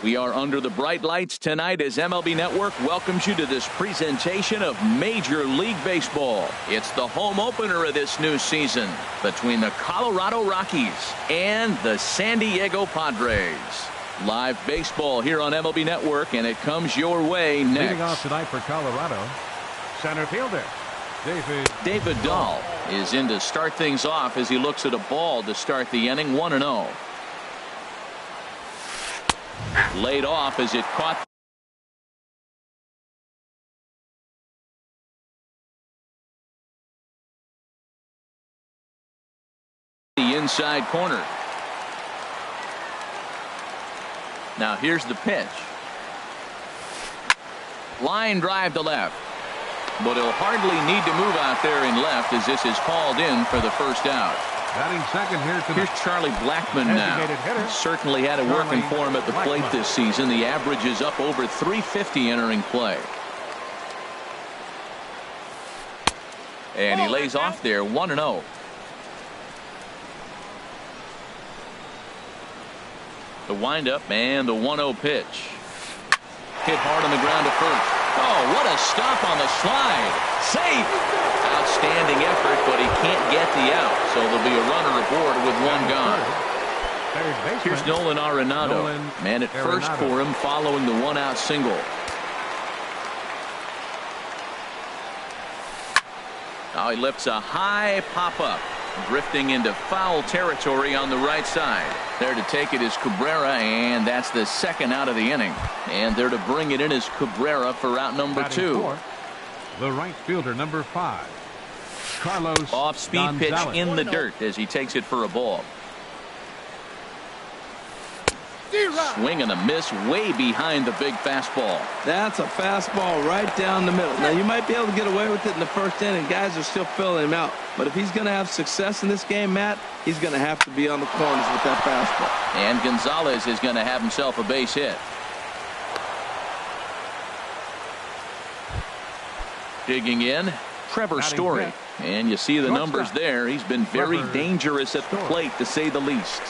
We are under the bright lights tonight as MLB Network welcomes you to this presentation of Major League Baseball. It's the home opener of this new season between the Colorado Rockies and the San Diego Padres. Live baseball here on MLB Network, and it comes your way next. Leading off tonight for Colorado, center fielder David Dahl is in to start things off as he looks at a ball to start the inning. 1-0. Laid off as it caught the inside corner. Now here's the pitch. Line drive to left. But he'll hardly need to move out there in left as this is hauled in for the first out. batting second here tonight. Here's Charlie Blackmon now. Certainly had it working for him at the plate this season. The average is up over 350 entering play. And he lays off there. 1-0. The windup and the 1-0 pitch. Hit hard on the ground to first. Oh, what a stop on the slide. Safe. Outstanding effort, but he can't get the out. So there'll be a runner aboard with one gone. Here's Nolan Arenado. Man at first for him following the one-out single. Now he lifts a high pop-up, drifting into foul territory on the right side. There to take it is Cabrera, and that's the second out of the inning. And there to bring it in is Cabrera for out number 2. The right fielder, number 5, Carlos. Off-speed pitch in the dirt as he takes it for a ball. Swing and a miss way behind the big fastball. That's a fastball right down the middle. Now you might be able to get away with it in the first inning. Guys are still filling him out. But if he's going to have success in this game, Matt, he's going to have to be on the corners with that fastball. And Gonzalez is going to have himself a base hit. Digging in, Trevor Story. And you see the numbers there. He's been very dangerous at the plate, to say the least.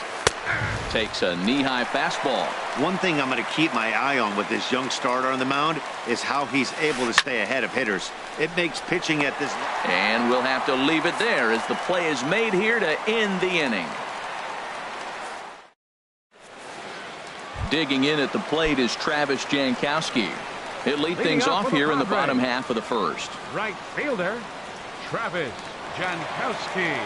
Takes a knee-high fastball. One thing I'm going to keep my eye on with this young starter on the mound is how he's able to stay ahead of hitters. It makes pitching at this. And we'll have to leave it there as the play is made here to end the inning. Digging in at the plate is Travis Jankowski. He'll lead things off here in the bottom half of the first. Right fielder, Travis Jankowski.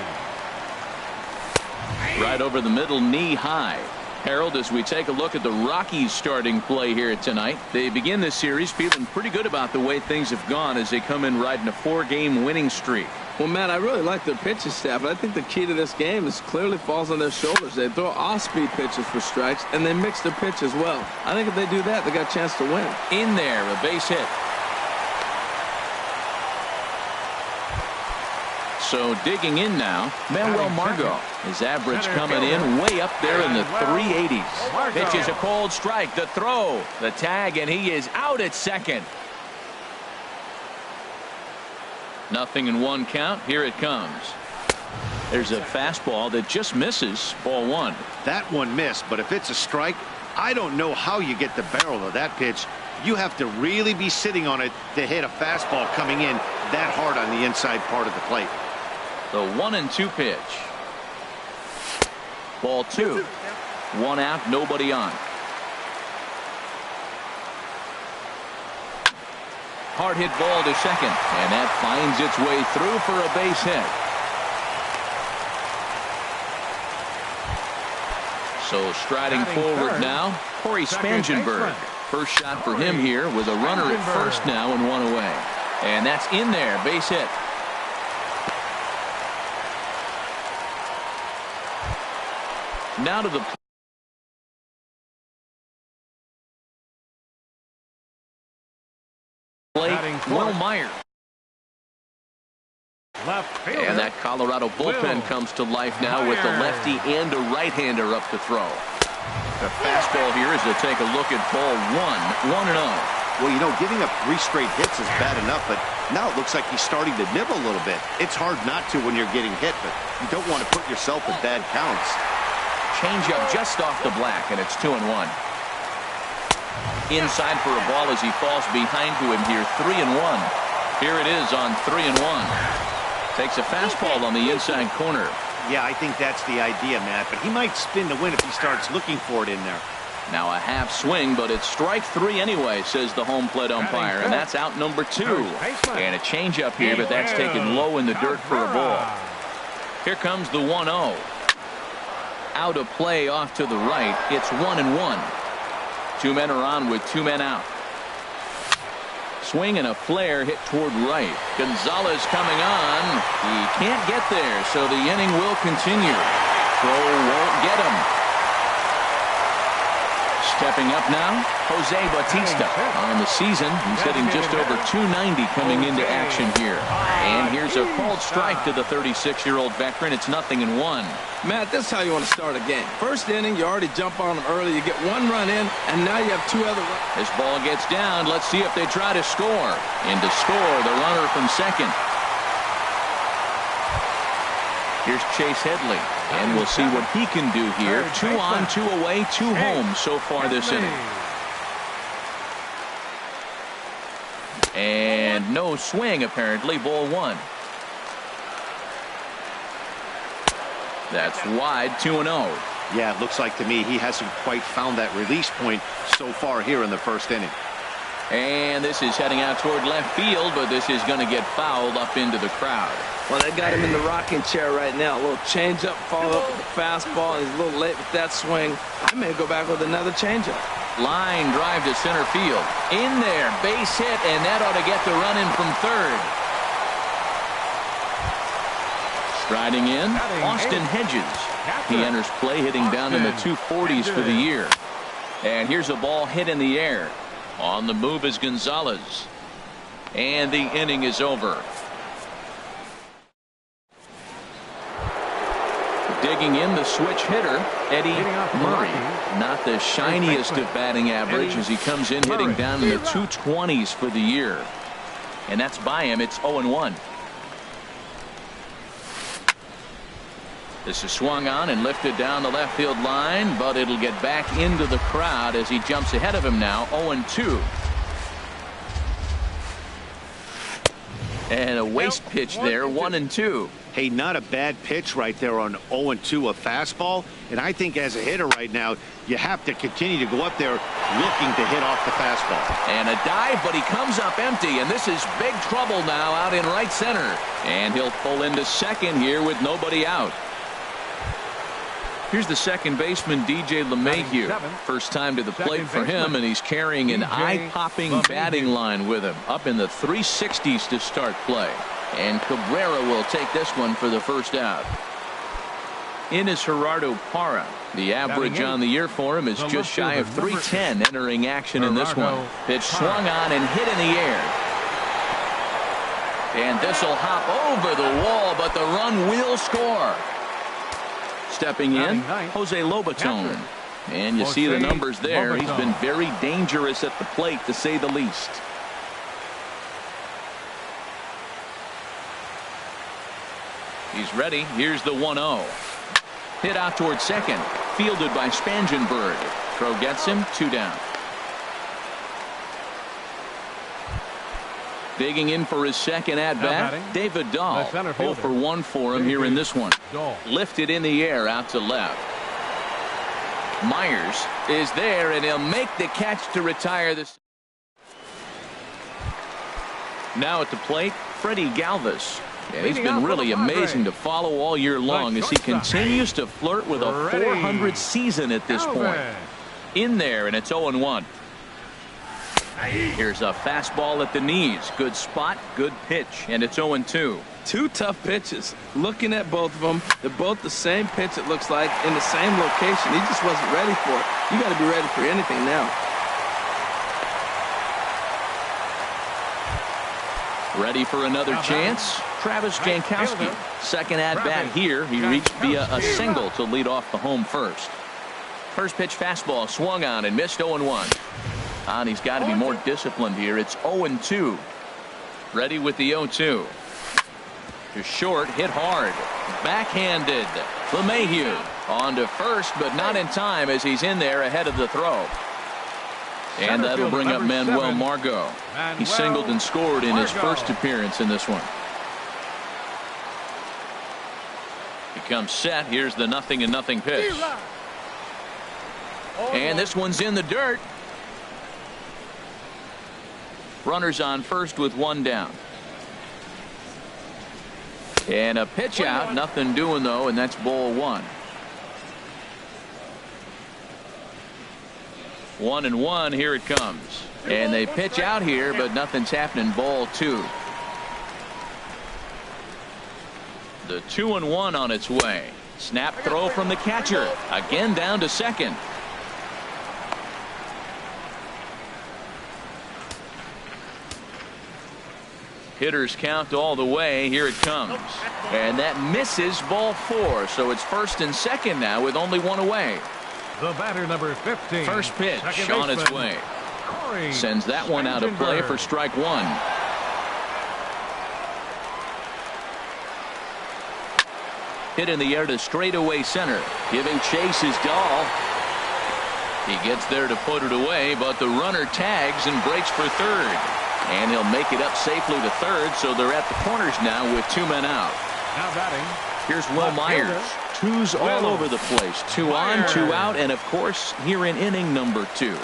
Right over the middle, knee high. Harold, as we take a look at the Rockies starting play here tonight, they begin this series feeling pretty good about the way things have gone as they come in riding a 4-game winning streak. Well, Matt, I really like their pitching staff. I think the key to this game is clearly falls on their shoulders. They throw off-speed pitches for strikes, and they mix their pitch as well. I think if they do that, they got a chance to win. In there, a base hit. So digging in now, Manuel Margot. His average coming in way up there in the 380s. Pitch is a cold strike. The throw, the tag, and he is out at second. Nothing in one count. Here it comes. There's a fastball that just misses. Ball 1. That one missed, but if it's a strike, I don't know how you get the barrel of that pitch. You have to really be sitting on it to hit a fastball coming in that hard on the inside part of the plate. The 1-2 pitch. Ball 2. 1 out, nobody on. Hard hit ball to second, and that finds its way through for a base hit. So striding forward now, Corey Spangenberg. First shot for him here with a runner at first now and 1 away. And that's in there, base hit. Now to the plate, Will Meyer. And that Colorado bullpen comes to life now with the lefty and a right-hander up to throw. The fastball here is to take a look at ball 1, 1-0. Well, you know, giving up 3 straight hits is bad enough, but now it looks like he's starting to nibble a little bit. It's hard not to when you're getting hit, but you don't want to put yourself in bad counts. Change up just off the black, and it's 2-1. Inside for a ball as he falls behind to him here. 3-1. Here it is on 3-1. Takes a fastball on the inside corner. Yeah, I think that's the idea, Matt, but he might spin to win if he starts looking for it in there. Now a half swing, but it's strike 3 anyway, says the home plate umpire, and that's out number 2. And a changeup here, but that's taken low in the dirt for a ball. Here comes the 1-0. Out of play off to the right. It's 1-1. 2 men are on with 2 men out. Swing and a flare hit toward right. Gonzalez coming on. He can't get there, so the inning will continue. Throw won't get him. Stepping up now, Jose Bautista. On the season, he's hitting just over 290 coming into action here. And here's a called strike to the 36-year-old veteran. It's 0-1. Matt, this is how you want to start a game. First inning, you already jump on them early. You get 1 run in, and now you have 2 other runs. This ball gets down. Let's see if they try to score. And to score, the runner from second. Here's Chase Headley, and we'll see what he can do here. 2 on, 2 away, 2 home so far this inning. And no swing, apparently. Ball 1. That's wide. 2-0. Yeah, it looks like to me he hasn't quite found that release point so far here in the first inning. And this is heading out toward left field, but this is going to get fouled up into the crowd. Well, they got him in the rocking chair right now. A little changeup, follow up with the fastball. He's a little late with that swing. I may go back with another changeup. Line drive to center field. In there, base hit, and that ought to get the run in from third. Striding in, Austin Hedges. He enters play hitting down in the 240s for the year. And here's a ball hit in the air. On the move is Gonzalez. And the inning is over. Digging in the switch hitter, Eddie Murray. Not the shiniest of batting average as he comes in hitting down in the 220s for the year. And that's by him. It's 0-1. This is swung on and lifted down the left field line, but it'll get back into the crowd as he jumps ahead of him now. 0-2. And a waste pitch there. 1-2. Hey, not a bad pitch right there on 0-2, a fastball. And I think as a hitter right now, you have to continue to go up there looking to hit off the fastball. And a dive, but he comes up empty, and this is big trouble now out in right center. And he'll pull into second here with nobody out. Here's the second baseman, DJ LeMahieu. First time to the plate for him, and he's carrying an eye-popping batting line with him. Up in the 360s to start play. And Cabrera will take this one for the first out. In is Gerardo Parra. The average on the year for him is just shy of 310 entering action in this one. Pitch swung on and hit in the air. And this will hop over the wall, but the run will score. Stepping in, Jose Lobaton. And you see the numbers there. He's been very dangerous at the plate, to say the least. He's ready. Here's the 1-0. Hit out towards second. Fielded by Spangenberg. Throw gets him. 2 down. Digging in for his second at-bat, David Dahl. 0 for 1 for him here in this one. Lifted in the air out to left. Myers is there, and he'll make the catch to retire this. Now at the plate, Freddie Galvis. And he's been really amazing to follow all year long as he continues to flirt with a 400 season at this point. In there, and it's 0-1. Here's a fastball at the knees. Good spot, good pitch, and it's 0-2. 2 tough pitches. Looking at both of them, they're both the same pitch, it looks like, in the same location. He just wasn't ready for it. You got to be ready for anything now. Ready for another chance? Travis Jankowski. Second at-bat here. He reached via a single to lead off the home first. First pitch fastball swung on and missed. 0-1. And he's got to be more disciplined here. It's 0-2. Ready with the 0-2. To short, hit hard. Backhanded. LeMahieu on to first, but not in time as he's in there ahead of the throw. And that'll bring up Manuel Margot. He singled and scored in his first appearance in this one. He comes set. Here's the 0-0 pitch. And this one's in the dirt. Runners on first with one down. And a pitch out. Nothing doing, though, and that's ball one. 1-1. Here it comes. And they pitch out here, but nothing's happening. Ball two. The 2-1 on its way. Snap throw from the catcher. Again down to second. Hitters count all the way. Here it comes. And that misses, ball four. So it's first and second now with only one away. The batter, number 15. First pitch on its way. Sends that one out of play for strike one. Hit in the air to straightaway center. Giving chase is Dahl. He gets there to put it away, but the runner tags and breaks for third. And he'll make it up safely to third, so they're at the corners now with two men out. Now batting. Here's Will Myers. Twos all over the place. Two on, two out, and of course here in inning number two.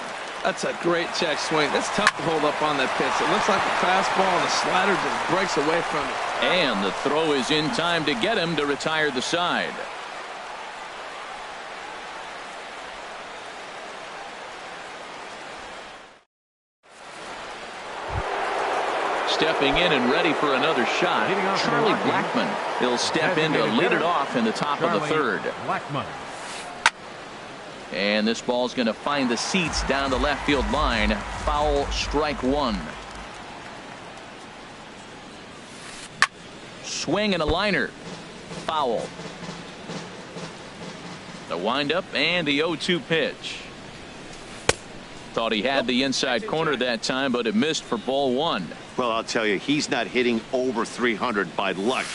That's a great check swing. That's tough to hold up on that pitch. It looks like a fastball, and the slider just breaks away from it. And the throw is in time to get him to retire the side. Stepping in and ready for another shot, Charlie Blackmon. He'll step in to lead it off in the top of the third. Blackmon. And this ball's going to find the seats down the left field line. Foul, strike one. Swing and a liner. Foul. The windup and the 0-2 pitch. Thought he had the inside corner that time, but it missed for ball one. Well, I'll tell you, he's not hitting over 300 by luck.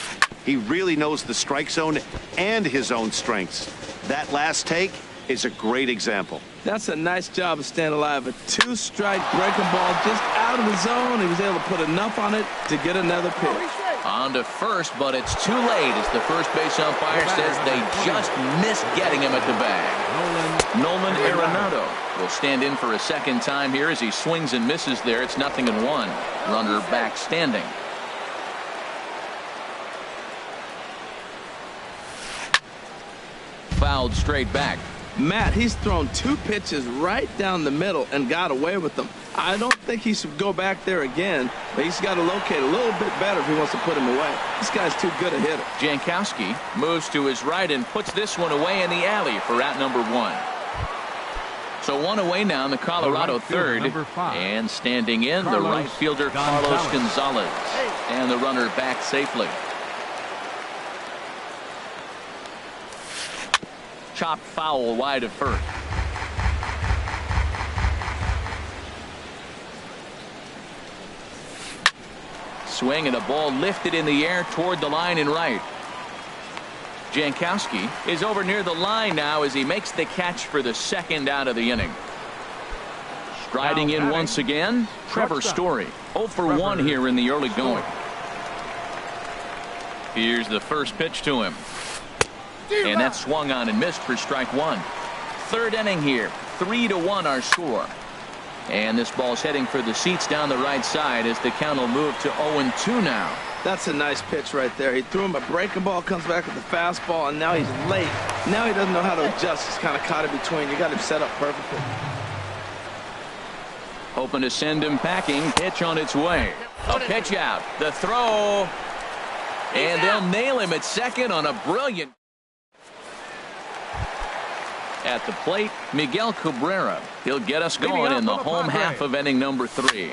He really knows the strike zone and his own strengths. That last take is a great example. That's a nice job of staying alive. A two-strike breaking ball just out of the zone. He was able to put enough on it to get another pitch. On to first, but it's too late as the first base umpire says they just missed getting him at the bag. Nolan Arenado will stand in for a second time here as he swings and misses there. It's 0-1. Runner back standing. Fouled straight back. Matt, he's thrown two pitches right down the middle and got away with them. I don't think he should go back there again, but he's got to locate a little bit better if he wants to put him away. This guy's too good a hitter. Jankowski moves to his right and puts this one away in the alley for out number one. So one away now in the Colorado third. And standing in, the right fielder Carlos Gonzalez. And the runner back safely. Chopped foul wide of first. Swing and a ball lifted in the air toward the line and right. Jankowski is over near the line now as he makes the catch for the second out of the inning. Striding in once again, Trevor Story. 0 for 1 here in the early going. Here's the first pitch to him. And that swung on and missed for strike one. Third inning here. 3-1 our score. And this ball's heading for the seats down the right side as the count will move to 0-2 now. That's a nice pitch right there. He threw him a breaking ball, comes back with the fastball, and now he's late. Now he doesn't know how to adjust. He's kind of caught in between. You got him set up perfectly. Hoping to send him packing. Pitch on its way. A pitch out. The throw. And they'll nail him at second on a brilliant. At the plate, Miguel Cabrera. He'll get us going in the home half of inning number 3.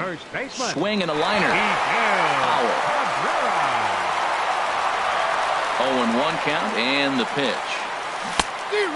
Swing and a liner. Foul. 0-1 count and the pitch.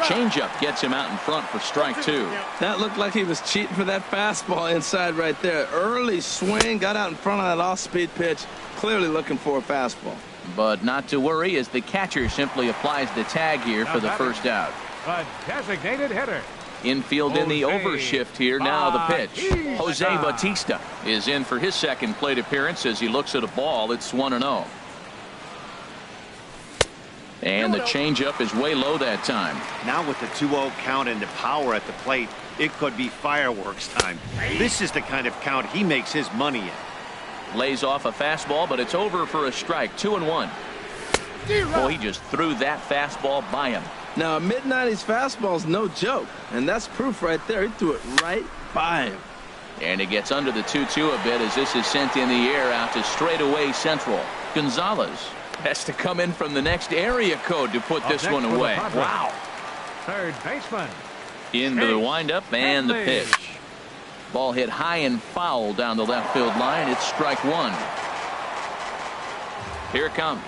Changeup gets him out in front for strike two. That looked like he was cheating for that fastball inside right there. Early swing, got out in front of that off-speed pitch. Clearly looking for a fastball. But not to worry as the catcher simply applies the tag here for the first out. A designated hitter. Infield in the overshift here. Now the pitch. Jose Bautista. Bautista is in for his second plate appearance as he looks at a ball. It's 1-0. And the changeup is way low that time. Now with the 2-0 count and the power at the plate, it could be fireworks time. This is the kind of count he makes his money in. Lays off a fastball, but it's over for a strike. 2-1. Oh, he just threw that fastball by him. Now, a mid-90s fastball is no joke, and that's proof right there. He threw it right by him. And he gets under the 2-2 a bit as this is sent in the air out to straightaway central. Gonzalez has to come in from the next area code to put this one away. Wow. Third baseman. Into the windup and the pitch. Ball hit high and foul down the left field line. It's strike one. Here it comes.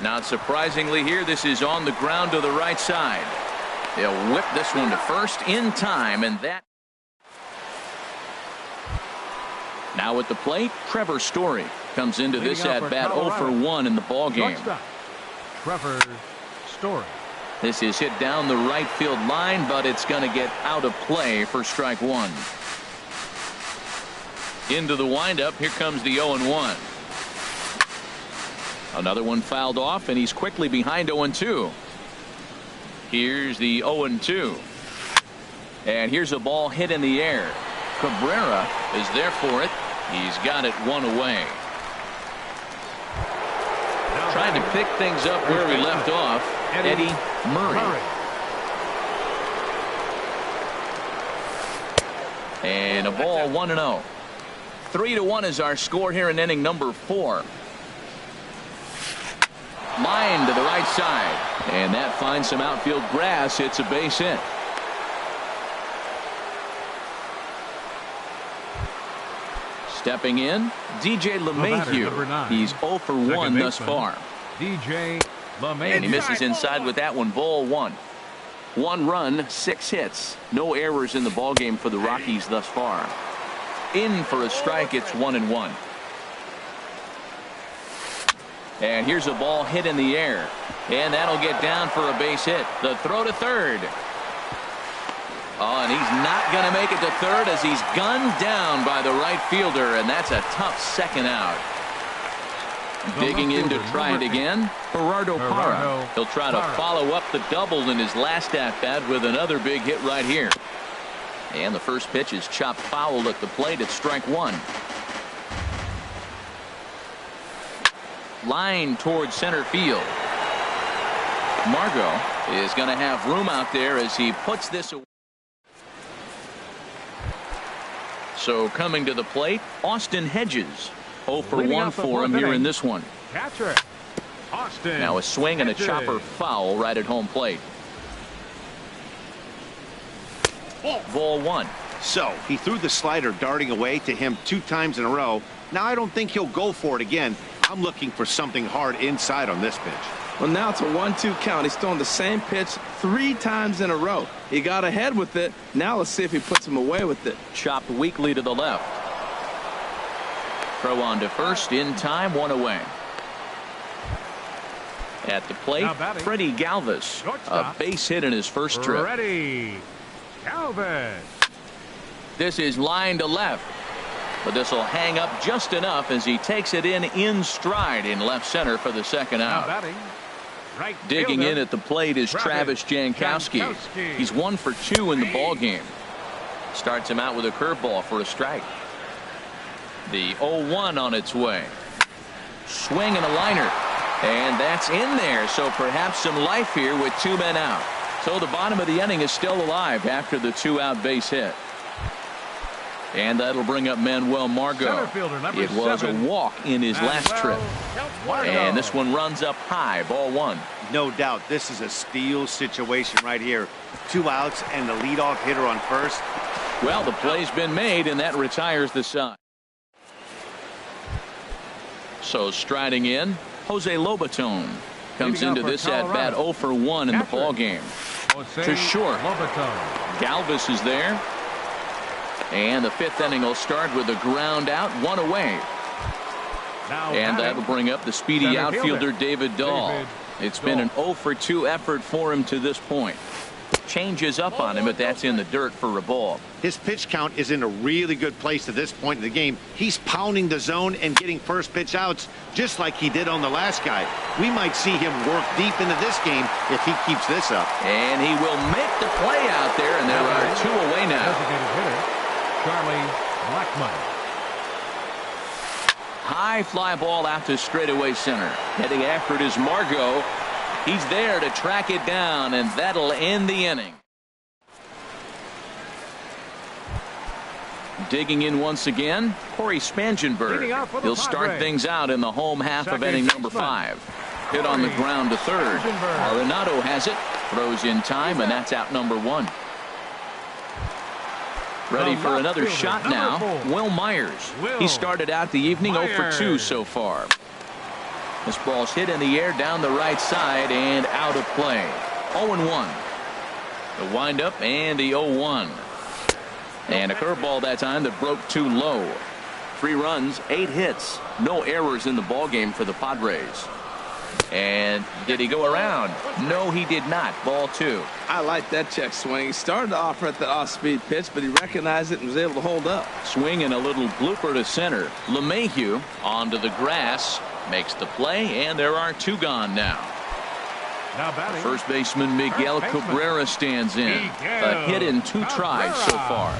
Not surprisingly here, this is on the ground to the right side. They'll whip this one to first in time, and that. Now at the plate, Trevor Story comes into this at bat 0 for 1 in the ball game. Trevor Story. This is hit down the right field line, but it's going to get out of play for strike one. Into the windup, here comes the 0-1. Another one fouled off, and he's quickly behind 0-2. Here's the 0-2. And here's a ball hit in the air. Cabrera is there for it. He's got it one away. Trying to pick things up where we left off, Eddie Murray. And a ball 1-0. 3-1 is our score here in inning number 4. Line to the right side, and that finds some outfield grass. It's a base hit. Stepping in, DJ LeMahieu. He's 0 for 1 thus far. DJ LeMahieu. And he misses inside with that one. Ball 1. 1 run, 6 hits. No errors in the ballgame for the Rockies thus far. In for a strike. It's 1-1. And here's a ball hit in the air. And that'll get down for a base hit. The throw to third. Oh, and he's not going to make it to third as he's gunned down by the right fielder. And that's a tough second out. Digging in to try it again, Gerardo Parra. He'll try to follow up the double in his last at-bat with another big hit right here. And the first pitch is chopped foul at the plate. It's strike one. Line towards center field. Margot is going to have room out there as he puts this away. So coming to the plate, Austin Hedges. 0 for 1 for him here in this one. Catcher Austin. Now a swing and a chopper foul right at home plate. Ball 1. So he threw the slider darting away to him 2 times in a row. Now I don't think he'll go for it again. I'm looking for something hard inside on this pitch. Well, now it's a 1-2 count. He's throwing the same pitch 3 times in a row. He got ahead with it. Now let's see if he puts him away with it. Chopped weakly to the left. Throw on to first in time, 1 away. At the plate, Freddie Galvis. A base hit in his first trip. Freddie Galvis. This is line to left. But this will hang up just enough as he takes it in stride in left center for the second out. Right Digging fielder, in at the plate is Travis Jankowski. He's 1 for 2 in the ball game. Starts him out with a curveball for a strike. The 0-1 on its way. Swing and a liner. And that's in there. So perhaps some life here with 2 men out. So the bottom of the inning is still alive after the 2-out base hit. And that'll bring up Manuel Margot. It was a walk in his last trip. And this one runs up high. Ball 1. No doubt this is a steal situation right here. 2 outs and the leadoff hitter on first. Well, the play's been made, and that retires the side. So striding in, Jose Lobaton comes into this at bat 0 for 1 in the ball game. To short. Galvis is there. And the 5th inning will start with a ground out, 1 away. And that'll bring up the speedy outfielder David Dahl. It's been an 0 for 2 effort for him to this point. Changes up on him, but that's in the dirt for a ball. His pitch count is in a really good place at this point in the game. He's pounding the zone and getting first pitch outs just like he did on the last guy. We might see him work deep into this game if he keeps this up. And he will make the play out there, and there are 2 away now. Designated hitter, Charlie Blackmon. High fly ball out to straightaway center. Heading after it is Margot. He's there to track it down, and that'll end the inning. Digging in once again, Corey Spangenberg. He'll start things out in the home half of inning number 5. Hit on the ground to third. Arenado has it. Throws in time, and that's out number 1. Ready for another shot now. Will Myers. He started out the evening 0 for 2 so far. This ball's hit in the air down the right side and out of play. 0-1. The windup and the 0-1. And a curveball that time that broke too low. 3 runs, 8 hits, no errors in the ballgame for the Padres. And did he go around? No, he did not. Ball 2. I like that check swing. He started off at the off-speed pitch, but he recognized it and was able to hold up. Swing and a little blooper to center. LeMahieu onto the grass. Makes the play, and there are 2 gone now. First baseman Miguel Cabrera stands in. A hit in 2 tries so far.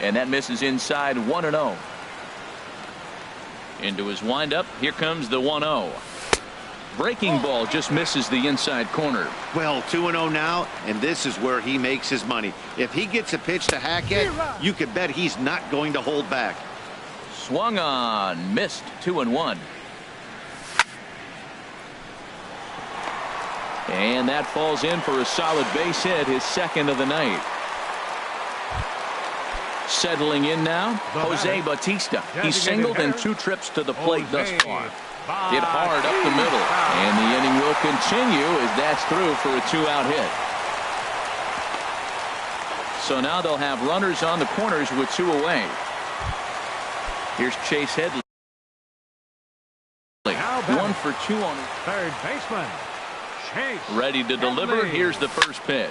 And that misses inside 1-0. Into his windup. Here comes the 1-0. Breaking ball just misses the inside corner. Well, 2-0 now, and this is where he makes his money. If he gets a pitch to hack at, you could bet he's not going to hold back. Swung on, missed. 2-1. And that falls in for a solid base hit, his second of the night. Settling in now, Jose Bautista. He's singled in 2 trips to the plate thus far. Hit hard up the middle, and the inning will continue as that's through for a 2-out hit. So now they'll have runners on the corners with 2 away. Here's Chase Headley. 1 for 2 on his third baseman. Ready to deliver. Here's the first pitch.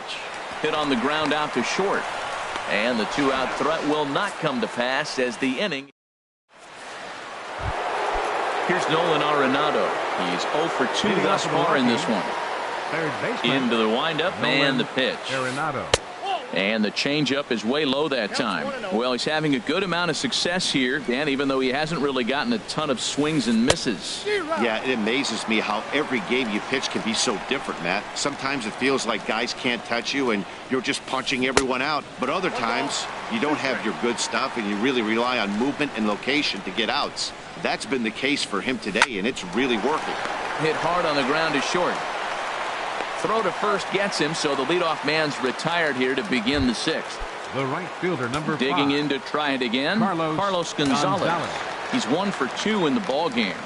Hit on the ground out to short. And the 2-out threat will not come to pass as the inning. Here's Nolan Arenado. He's 0 for 2 thus far in this one. Third baseman. Into the windup and the pitch. Arenado. And the changeup is way low that time. Well, he's having a good amount of success here, Dan, even though he hasn't really gotten a ton of swings and misses. Yeah, it amazes me how every game you pitch can be so different, Matt. Sometimes it feels like guys can't touch you and you're just punching everyone out. But other times you don't have your good stuff and you really rely on movement and location to get outs. That's been the case for him today, and it's really working. Hit hard on the ground to short. Throw to first gets him, so the leadoff man's retired here to begin the 6th. The right fielder, number 5. Digging in to try it again, Carlos Gonzalez. He's 1 for 2 in the ball game.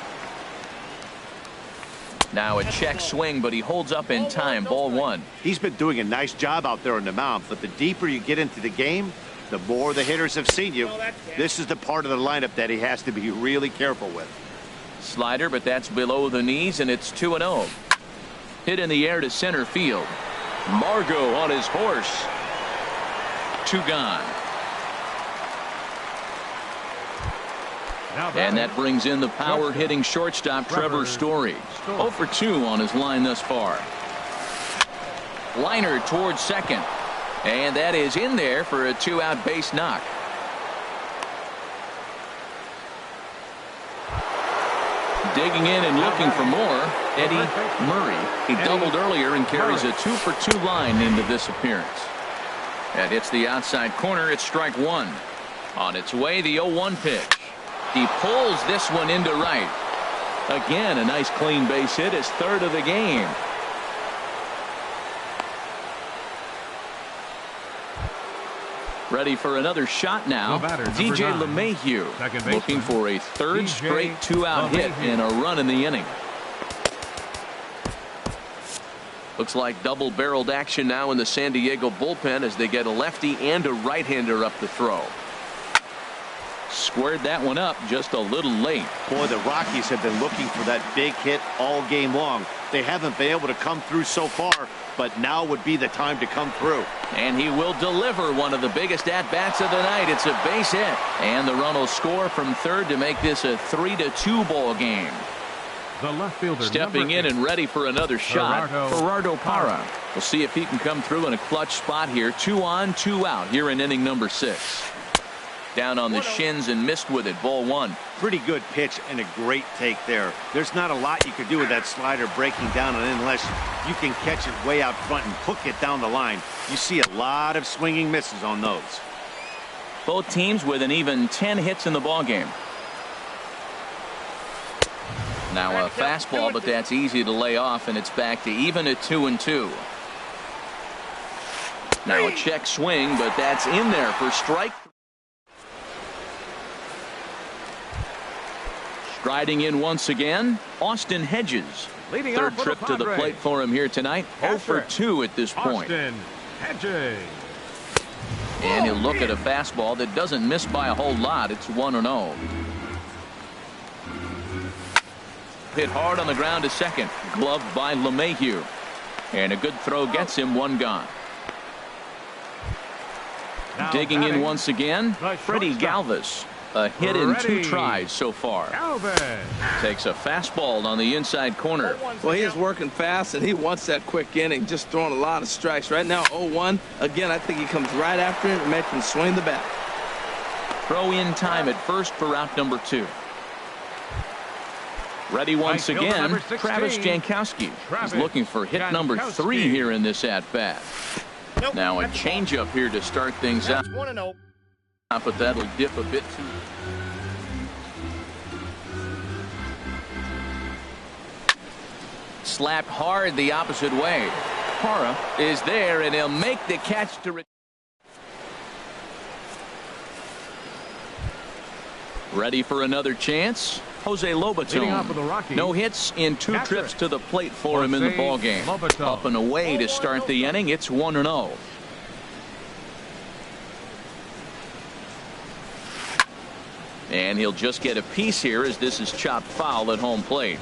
Now a check swing, but he holds up in time. Ball 1. He's been doing a nice job out there on the mound, but the deeper you get into the game, the more the hitters have seen you. This is the part of the lineup that he has to be really careful with. Slider, but that's below the knees, and it's 2-0. Hit in the air to center field. Margot on his horse. 2 gone. And that brings in the power hitting shortstop Trevor Story. 0 for 2 on his line thus far. Liner towards second. And that is in there for a 2-out base knock. Digging in and looking for more, Eddie Murray. He doubled earlier and carries a 2 for 2 line into this appearance. That hits the outside corner. It's strike 1. On its way, the 0-1 pitch. He pulls this one into right. Again, a nice clean base hit, his 3rd of the game. Ready for another shot now. DJ LeMahieu looking for a 3rd straight 2-out hit and a run in the inning. Looks like double-barreled action now in the San Diego bullpen as they get a lefty and a right-hander up the throw. Squared that one up just a little late. Boy, the Rockies have been looking for that big hit all game long. They haven't been able to come through so far, but now would be the time to come through. And he will deliver one of the biggest at-bats of the night. It's a base hit. And the run will score from third to make this a 3-2 ball game. The left fielder, Stepping in and ready for another shot, Gerardo Parra. We'll see if he can come through in a clutch spot here. 2 on, 2 out here in inning number 6. Down on the shins and missed with it. Ball 1. Pretty good pitch and a great take there. There's not a lot you could do with that slider breaking down, and unless you can catch it way out front and hook it down the line, you see a lot of swinging misses on those. Both teams with an even 10 hits in the ball game. Now a fastball, but that's easy to lay off, and it's back to even at 2-2. Now a check swing, but that's in there for strike. Striding in once again, Austin Hedges. Third trip to the plate for him here tonight. 0 for 2 at this point. Austin Hedges. And he'll look at a fastball that doesn't miss by a whole lot. It's 1-0. Hit hard on the ground to second. Gloved by LeMahieu. And a good throw gets him 1 gone. Now digging in once again, Freddie Galvis. A hit in 2 tries so far. Takes a fastball on the inside corner. Well, he is working fast, and he wants that quick inning, just throwing a lot of strikes. Right now, 0-1. Again, I think he comes right after it and makes him swing the bat. Throw in time at first for out number 2. Ready once again, Travis Jankowski. He's looking for hit number 3 here in this at-bat. Now a changeup here to start things out. But that'll dip a bit too. Slapped hard the opposite way. Parra is there, and he'll make the catch to. Ready for another chance. Jose Lobaton. No hits in 2 trips to the plate for him in the ball game. Up and away to start the inning. It's 1-0. And he'll just get a piece here as this is chopped foul at home plate.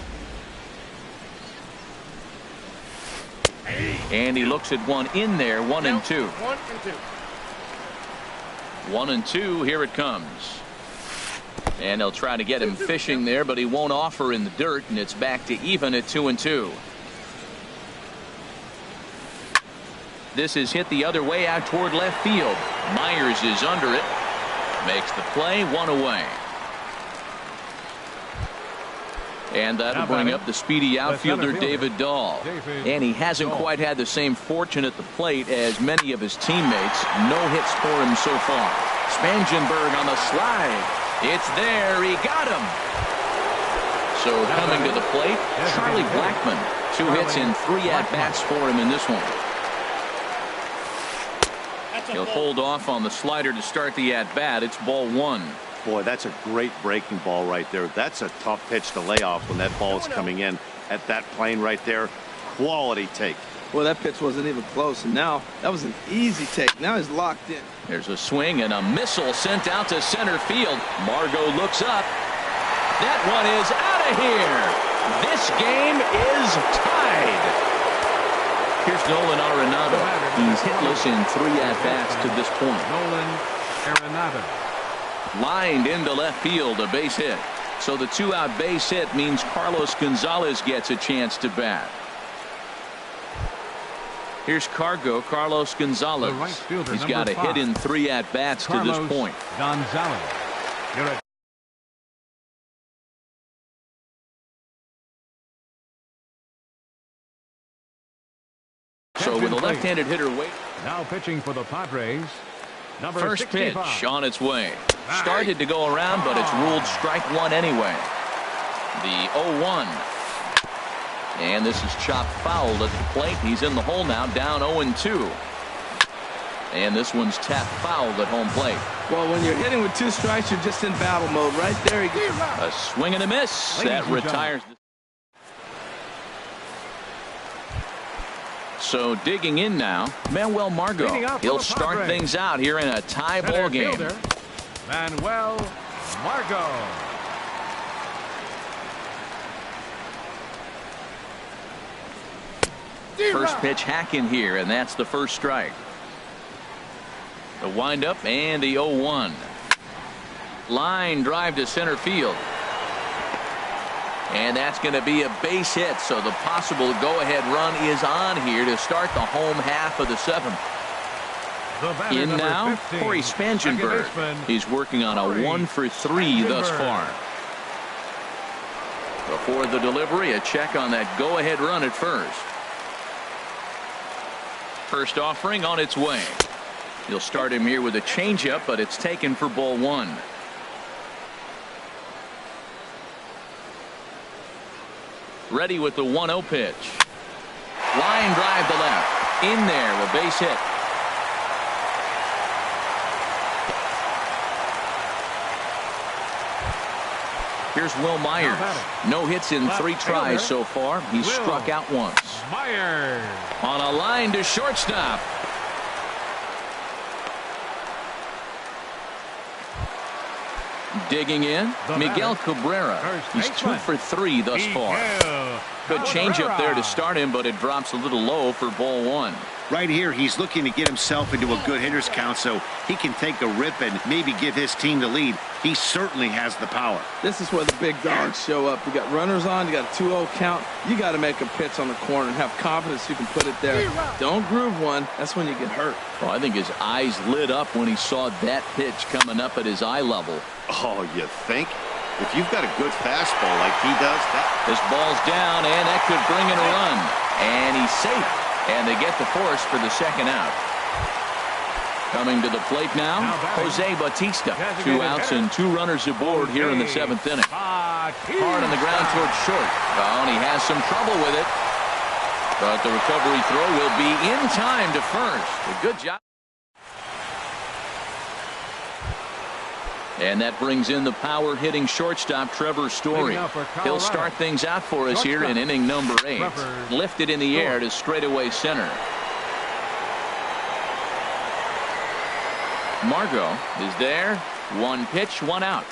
And he looks at one in there. 1-2. 1-2. Here it comes. And they'll try to get him fishing there, but he won't offer in the dirt, and it's back to even at 2-2. This is hit the other way out toward left field. Myers is under it. Makes the play. 1 away. And that'll bring up the speedy outfielder David Dahl. And he hasn't quite had the same fortune at the plate as many of his teammates. No hits for him so far. Spangenberg on the slide. It's there. He got him. So coming to the plate, Charlie Blackmon. 2 hits in 3 at-bats for him in this one. He'll hold off on the slider to start the at-bat. It's ball 1. Boy, that's a great breaking ball right there. That's a tough pitch to lay off when that ball is coming in at that plane right there. Quality take. Well, that pitch wasn't even close, and now that was an easy take. Now he's locked in. There's a swing and a missile sent out to center field. Margot looks up. That one is out of here. This game is tied. Here's Nolan Arenado. He's hitless in 3 at-bats to this point. Nolan Arenado. Lined into left field, a base hit. So the 2-out base hit means Carlos Gonzalez gets a chance to bat. Here's Carlos Gonzalez. He's got a hit in 3 at-bats to this point. Gonzalez. So with a left-handed hitter waiting. Now pitching for the Padres. First pitch on its way. Started to go around, but it's ruled strike 1 anyway. The 0-1. And this is chopped foul at the plate. He's in the hole now, down 0-2. And this one's tapped foul at home plate. Well, when you're hitting with 2 strikes, you're just in battle mode. Right there, he gets a swing and a miss. That retires. So digging in now, Manuel Margot. He'll start things out here in a tie ball game. Manuel Margot. First pitch hacking here, and that's the first strike. The windup and the 0-1. Line drive to center field. And that's going to be a base hit, so the possible go-ahead run is on here to start the home half of the seventh. In now, Corey Spangenberg. He's working on a 1-for-3 thus far. Before the delivery, a check on that go-ahead run at first. First offering on its way. He'll start him here with a changeup, but it's taken for ball one. Ready with the 1-0 pitch. Line drive to left. In there, a base hit. Here's Will Myers. No hits in 3 tries so far. He's struck out once. Myers on a line to shortstop. Digging in, Miguel Cabrera. He's 2 for 3 thus far. Good changeup there to start him, but it drops a little low for ball one. Right here, he's looking to get himself into a good hitter's count so he can take a rip and maybe give his team the lead. He certainly has the power. This is where the big dogs show up. You got runners on, you got a 2-0 count. You got to make a pitch on the corner and have confidence you can put it there. Don't groove one. That's when you get hurt. Well, I think his eyes lit up when he saw that pitch coming up at his eye level. Oh, you think? If you've got a good fastball like he does, this ball's down, and that could bring in a run. And he's safe. And they get the force for the second out. Coming to the plate now, Jose Bautista. 2 outs and 2 runners aboard here in the 7th inning. Hard on the ground towards short. Oh, and he has some trouble with it. But the recovery throw will be in time to first. A good job. And that brings in the power-hitting shortstop, Trevor Story. He'll start things out for us here in inning number 8. Lifted in the air to straightaway center. Margot is there. 1 pitch, 1 out.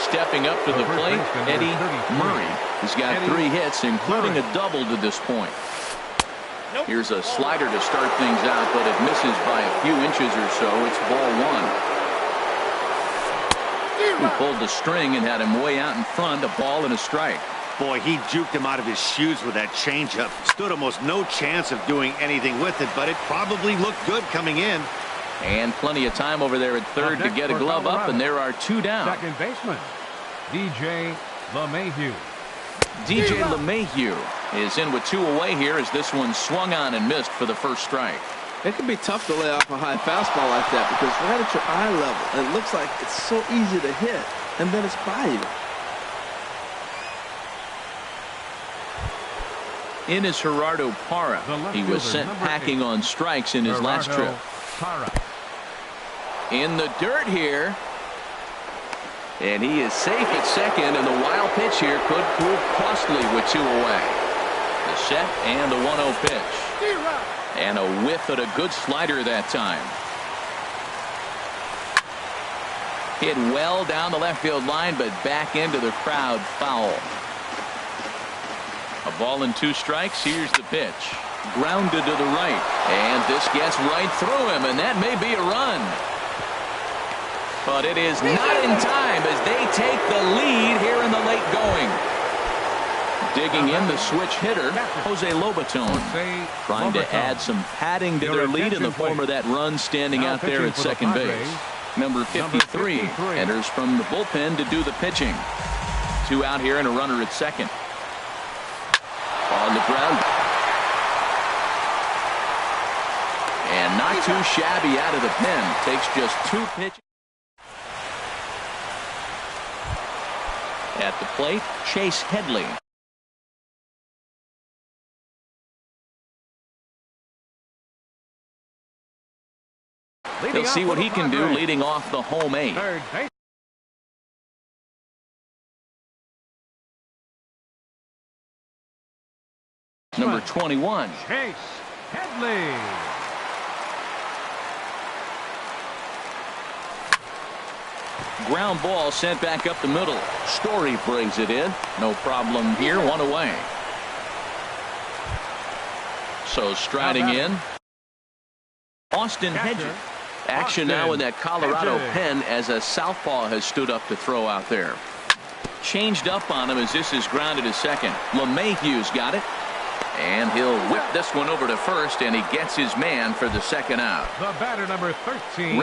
Stepping up to the plate, Eddie Murray. He's got 3 hits, including a double to this point. Here's a slider to start things out, but it misses by a few inches or so. It's ball 1. He pulled the string and had him way out in front, a ball and a strike. Boy, he juked him out of his shoes with that changeup. Stood almost no chance of doing anything with it, but it probably looked good coming in. And plenty of time over there at third to get a glove up, and there are 2 down. Second baseman, DJ LeMahieu. DJ LeMahieu is in with 2 away here as this one swung on and missed for the first strike. It can be tough to lay off a high fastball like that because right at your eye level, it looks like it's so easy to hit, and then it's by you. In is Gerardo Parra. He was sent packing on strikes in his last trip. In the dirt here. And he is safe at second, and the wild pitch here could prove costly with 2 away. The set and the 1-0 pitch. And a whiff at a good slider that time. Hit well down the left field line, but back into the crowd foul. A ball and 2 strikes. Here's the pitch. Grounded to the right. And this gets right through him, and that may be a run. But it is not in time as they take the lead here in the late going. Digging in the switch hitter, Jose Lobaton, trying to add some padding to their lead in the form of that run standing out there at second base. Number 53 enters from the bullpen to do the pitching. 2 out here and a runner at second. On the ground. And not too shabby out of the pen. Takes just 2 pitches. At the plate, Chase Headley. He'll see what he can do leading off the home 8. Number 21. Chase Headley. Ground ball sent back up the middle. Story brings it in. No problem here. 1 away. So striding in, Austin Hedges. Action now in that Colorado pen as a southpaw has stood up to throw out there. Changed up on him as this is grounded to second. LeMahieu's got it. And he'll whip this one over to first, and he gets his man for the second out. The batter, number 13.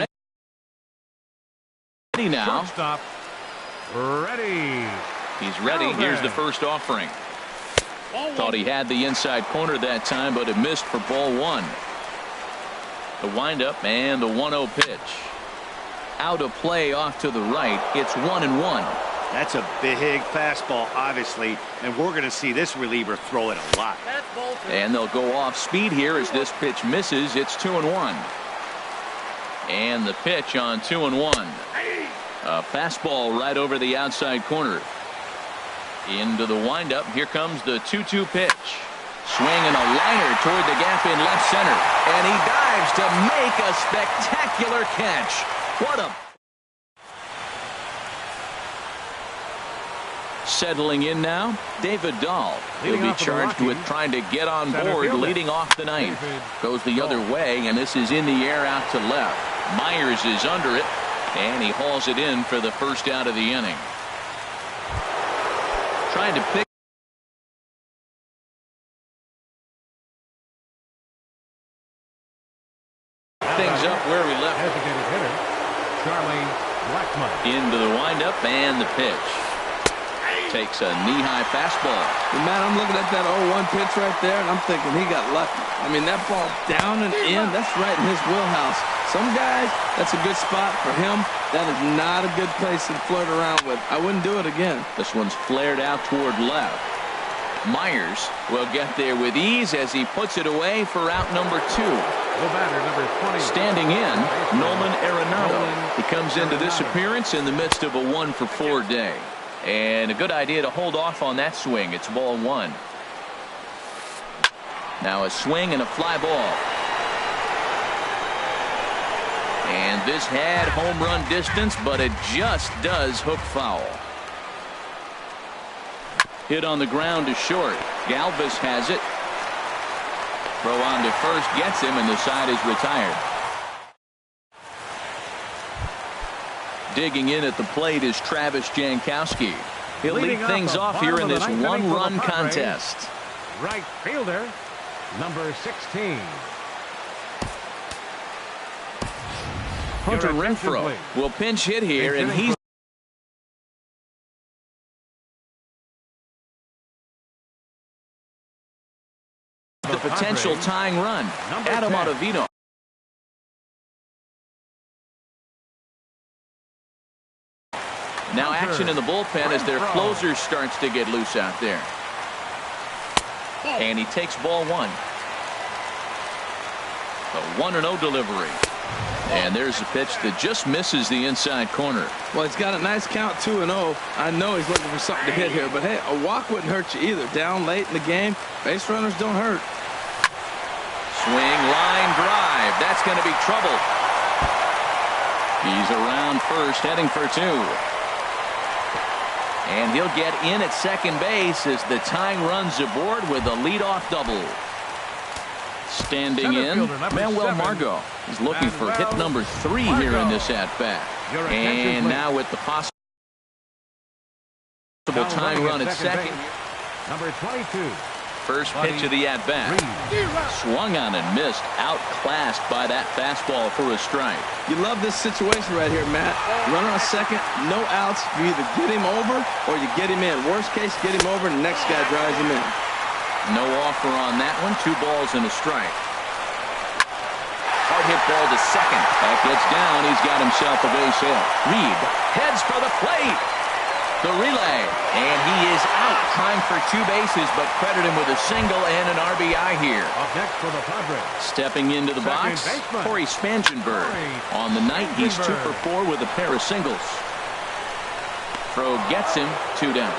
Ready now. Shortstop. Ready. He's ready. Here's the first offering. Thought he had the inside corner that time, but it missed for ball one. The windup and the 1-0 pitch. Out of play off to the right. It's 1-1. That's a big fastball, obviously, and we're going to see this reliever throw it a lot. And they'll go off speed here as this pitch misses. It's 2-1. And the pitch on 2-1. A fastball right over the outside corner. Into the windup. Here comes the 2-2 pitch. Swinging a liner toward the gap in left center. And he dives to make a spectacular catch. What a... Settling in now, David Dahl. He'll be charged with trying to get on board leading off the ninth. Goes the other way, and this is in the air out to left. Myers is under it, and he hauls it in for the first out of the inning. Trying to pick things up where we left. Designated hitter, Charlie Blackmon. Into the windup and the pitch. Takes a knee-high fastball. And man, I'm looking at that 0-1 pitch right there, and I'm thinking he got lucky. I mean, that ball down and in, that's right in his wheelhouse. Some guys, that's a good spot. For him, that is not a good place to flirt around with. I wouldn't do it again. This one's flared out toward left. Myers will get there with ease as he puts it away for out number 2. The batter, number 20. Standing in, Nolan Arenado. He comes into this appearance in the midst of a 1-for-4 day. And a good idea to hold off on that swing. It's ball one. Now a swing and a fly ball. And this had home run distance, but it just does hook foul. Hit on the ground to short. Galvis has it. Throw on to first gets him, and the side is retired. Digging in at the plate is Travis Jankowski. He'll lead things off here in this one-run contest. Right fielder, number 16. Hunter Renfroe will pinch hit here, and he's the potential tying run. Adam Ottavino. Now action in the bullpen as their closer starts to get loose out there. And he takes ball one. The 1-0 delivery. And there's a pitch that just misses the inside corner. Well, he's got a nice count, 2-0. I know he's looking for something to hit here, but hey, a walk wouldn't hurt you either. Down late in the game, base runners don't hurt. Swing, line drive. That's going to be trouble. He's around first, heading for 2. And he'll get in at second base as the tying runs aboard with a leadoff double. Standing in, Manuel Margot is looking for hit number 3 here in this at-bat. And now with the possible tying run at second. Number 22. First pitch of the at-bat. Swung on and missed. Outclassed by that fastball for a strike. You love this situation right here, Matt. Runner on second, no outs. You either get him over or you get him in. Worst case, get him over and the next guy drives him in. No offer on that one. 2 balls and a strike. Hard hit ball to second. That gets down. He's got himself a base hit. Reed heads for the plate. The relay, and he is out, trying for 2 bases, but credit him with a single and an RBI here. Up next for the Padres. Stepping into the box, Corey Spangenberg. On the night, he's 2 for 4 with a pair of singles. Throw gets him, 2 down.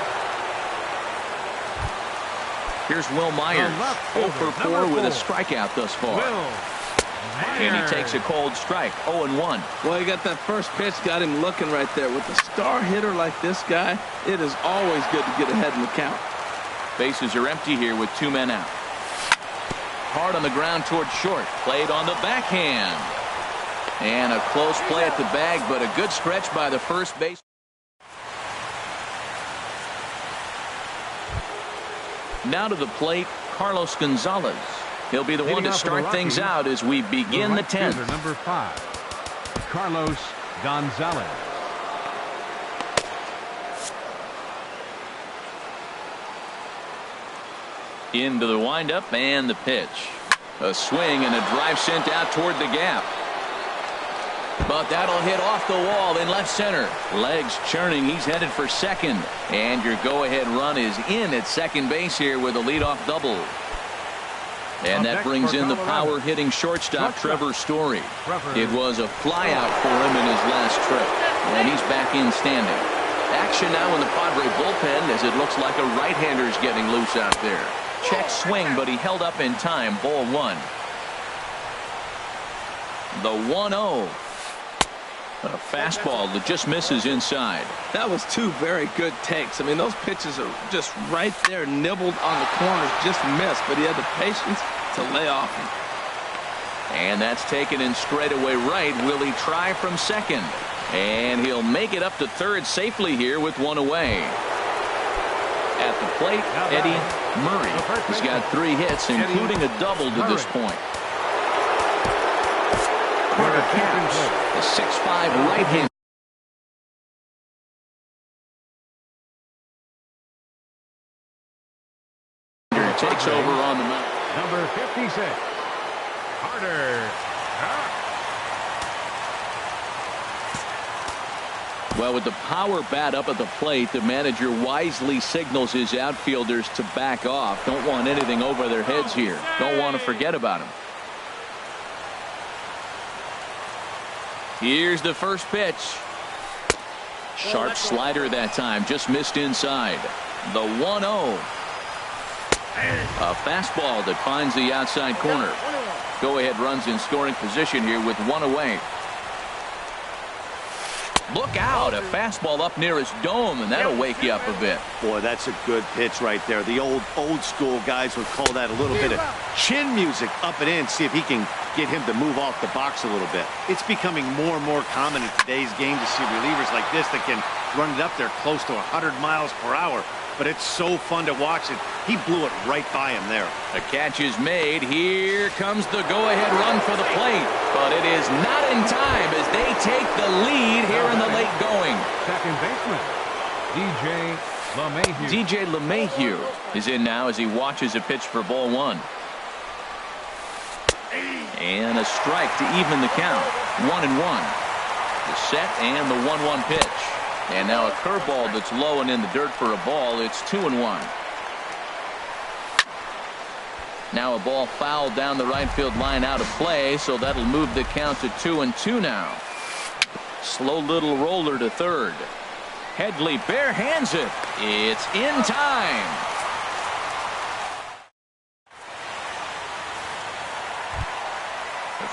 Here's Will Myers, 0 for 4 with a strikeout thus far. And he takes a cold strike, 0-1. Well, he got that first pitch, got him looking right there. With a star hitter like this guy, it is always good to get ahead in the count. Bases are empty here with 2 men out. hard on the ground toward short. Played on the backhand. And a close play at the bag, but a good stretch by the first base. Now to the plate, Carlos Gonzalez. He'll be the one to start things out as we begin the 10th. Number 5, Carlos Gonzalez. Into the windup and the pitch. A swing and a drive sent out toward the gap. But that'll hit off the wall in left center. Legs churning. He's headed for second. And your go-ahead run is in at second base here with a leadoff double. And that brings in the power-hitting shortstop, Trevor Story. It was a flyout for him in his last trip. And he's back in standing. Action now in the Padre bullpen as it looks like a right-hander's getting loose out there. Check swing, but he held up in time. Ball 1. The 1-0. A fastball that just misses inside. That was two very good takes. I mean, those pitches are just right there, nibbled on the corners, just missed, but he had the patience to lay off him. And that's taken in straightaway right. Will he try from second? And he'll make it up to third safely here with one away. At the plate, Eddie Murray. He's got 3 hits, including a double to this point. Carter Caps, the 6'5" right-hander. Takes over on the mound. Number 56, Carter. Well, with the power bat up at the plate, the manager wisely signals his outfielders to back off. Don't want anything over their heads here. Don't want to forget about him. Here's the first pitch. Sharp slider that time. Just missed inside. The 1-0. A fastball that finds the outside corner. Go-ahead runs in scoring position here with one away. Look out. A fastball up near his dome, and that'll wake you up a bit. Boy, that's a good pitch right there. The old school guys would call that a little bit of chin music up and in. See if he can get him to move off the box a little bit. It's becoming more and more common in today's game to see relievers like this that can run it up there close to 100 miles per hour. But it's so fun to watch it. He blew it right by him there. The catch is made. Here comes the go-ahead run for the plate. But it is not in time as they take the lead here in the late going. Second baseman, DJ LeMahieu. DJ LeMahieu is in now as he watches a pitch for ball 1. And a strike to even the count. 1-1. The set and the 1-1 pitch. And now a curveball that's low and in the dirt for a ball. It's 2-1. Now a ball fouled down the right field line out of play, so that'll move the count to 2-2 now. Slow little roller to third. Headley bare hands it. It's in time.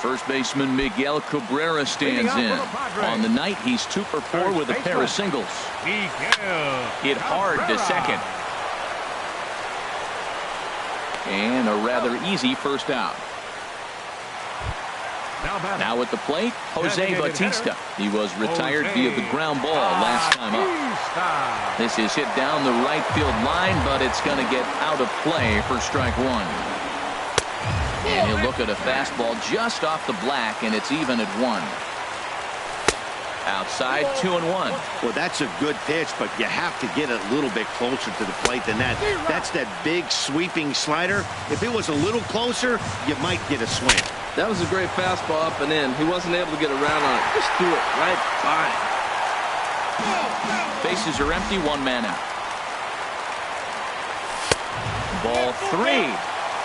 First baseman Miguel Cabrera stands in. On the night, he's 2 for 4 with a pair of singles. Hit hard to second. And a rather easy first out. Now at the plate, Jose Bautista. He was retired via the ground ball last time up. This is hit down the right field line, but it's going to get out of play for strike 1. And he'll look at a fastball just off the black, and it's even at 1. Outside, 2-1. Well, that's a good pitch, but you have to get a little bit closer to the plate than that. That's that big sweeping slider. If it was a little closer, you might get a swing. That was a great fastball up and in. He wasn't able to get around on it. Just threw it right by him. Bases are empty, 1 man out. Ball 3.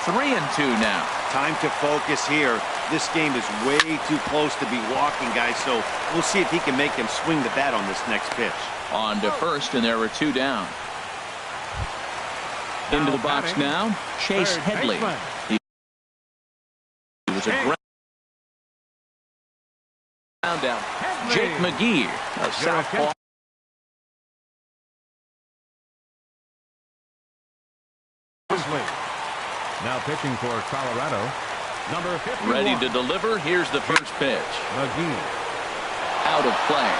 3-2 now. Time to focus here. This game is way too close to be walking, guys, so we'll see if he can make him swing the bat on this next pitch. On to first, and there are 2 down. Into the box now, Chase Headley. He was a ground out. Jake McGee, a southpaw. Now pitching for Colorado, number 51. Ready to deliver. Here's the first pitch. McGee. Out of play.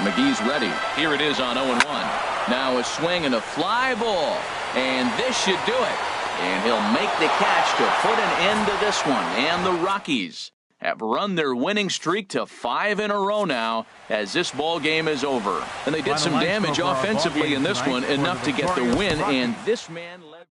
McGee's ready. Here it is on 0-1. Now a swing and a fly ball. And this should do it. And he'll make the catch to put an end to this one. And the Rockies have run their winning streak to 5 in a row now as this ball game is over. And they did some damage offensively in this one, enough to get the win. And this man led.